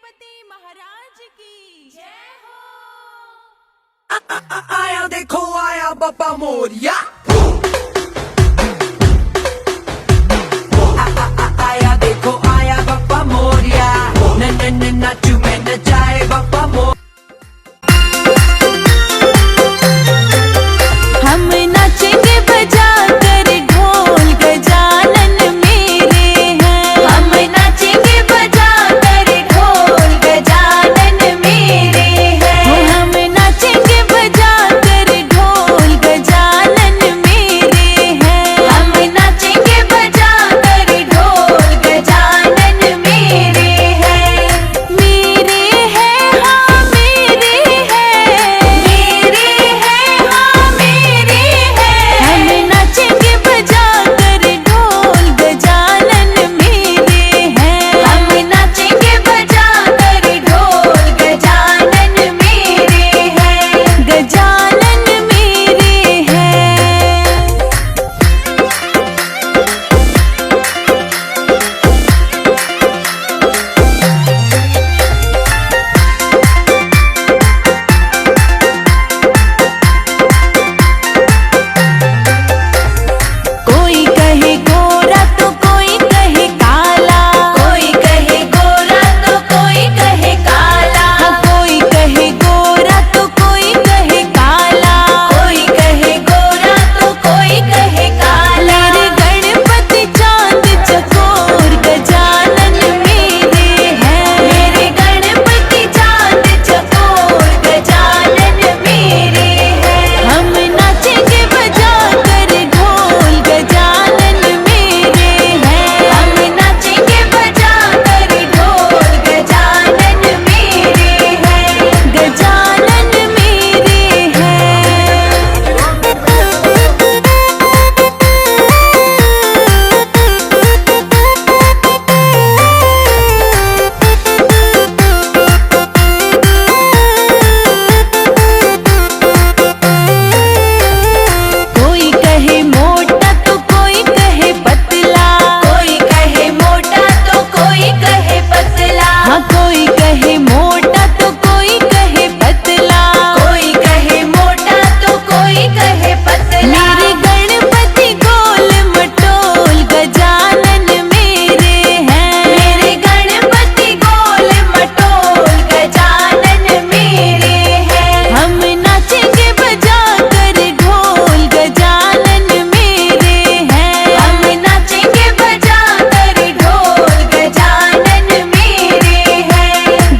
गणपति महाराज की जय हो। आया देखो आया बाबा मोरिया। आया देखो आया बाबा मोरिया। न नाचू में न जाए बाबा मोरिया। हम नाचेंगे बजा कर ढोल गजानन मेरे हैं। हम नाचेंगे बजा कर ढोल गजानन मेरे हैं। हम नाचेंगे बजा कर ढोल गजानन मेरे हैं। हम नाचेंगे बजा कर ढोल गजानन मेरे हैं। मेरे हैं हाँ मेरे हैं। मेरे हैं हाँ मेरे हैं। हम नाचेंगे बजा कर ढोल गजानन मेरे हैं। हम नाचेंगे बजा कर ढोल गजानन मेरे हैं। गजानन मेरे हैं। कोई कहे गोरा तो कोई कहे काला। कोई कहे गोरा तो कोई कहे काला। कोई कहे गोरा तो कोई कहे काला। कोई कहे गोरा तो कोई कहे काला। मेरे गणपति चांद चकोर गजानन मेरे हैं। मेरे गणपति चांद चकोर गजानन मेरे हैं। हम नाचेंगे बजा कर ढोल गजानन मेरे हैं। हम नाचेंगे बजा कर ढोल गजानन मेरे हैं। गजानन मेरे कोई कहे मोटा तो कोई कहे पतला। कोई कहे मोटा तो कोई कहे पतला। हाँ कोई कहे मोटा तो कोई कहे पतला। कोई कहे मोटा तो कोई कहे पतला। मेरे गणपति गोल मटोल गजानन मेरे हैं। मेरे गणपति गोल मटोल गजानन मेरे हैं। हम नाचेंगे बजा कर ढोल गजानन मेरे हैं। हम नाचेंगे बजा कर ढोल गजानन मेरे हैं।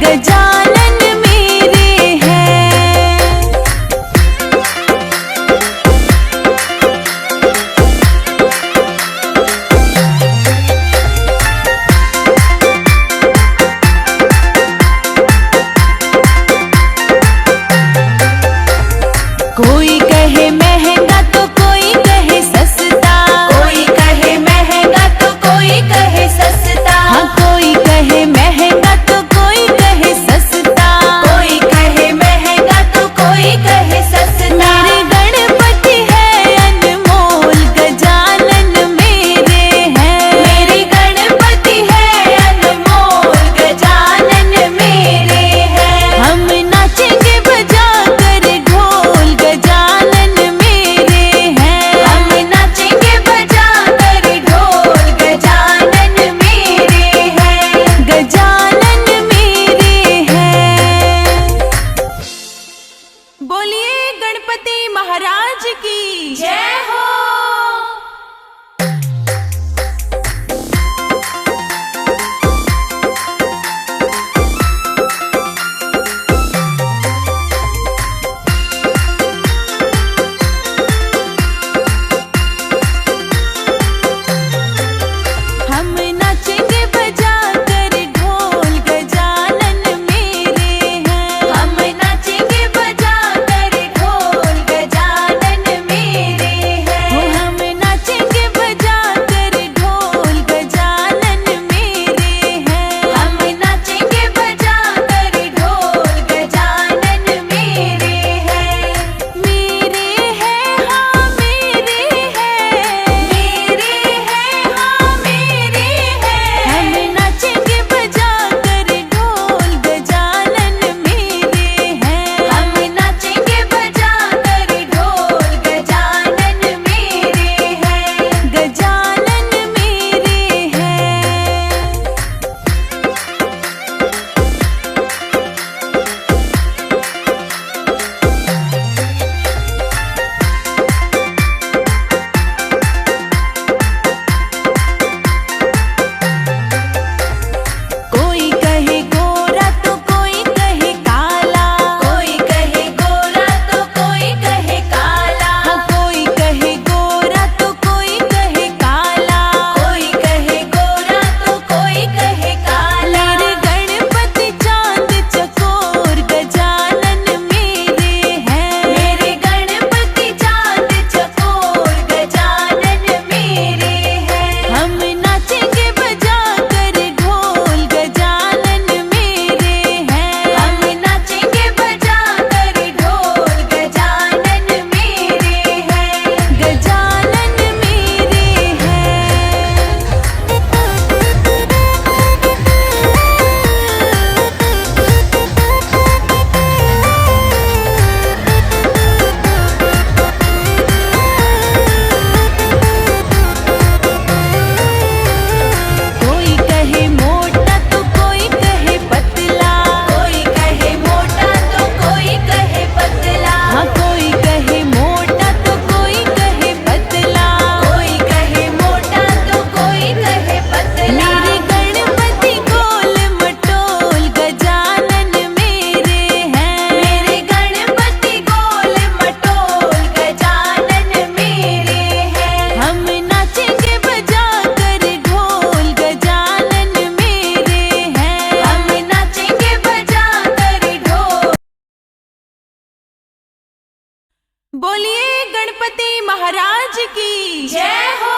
की जय हो।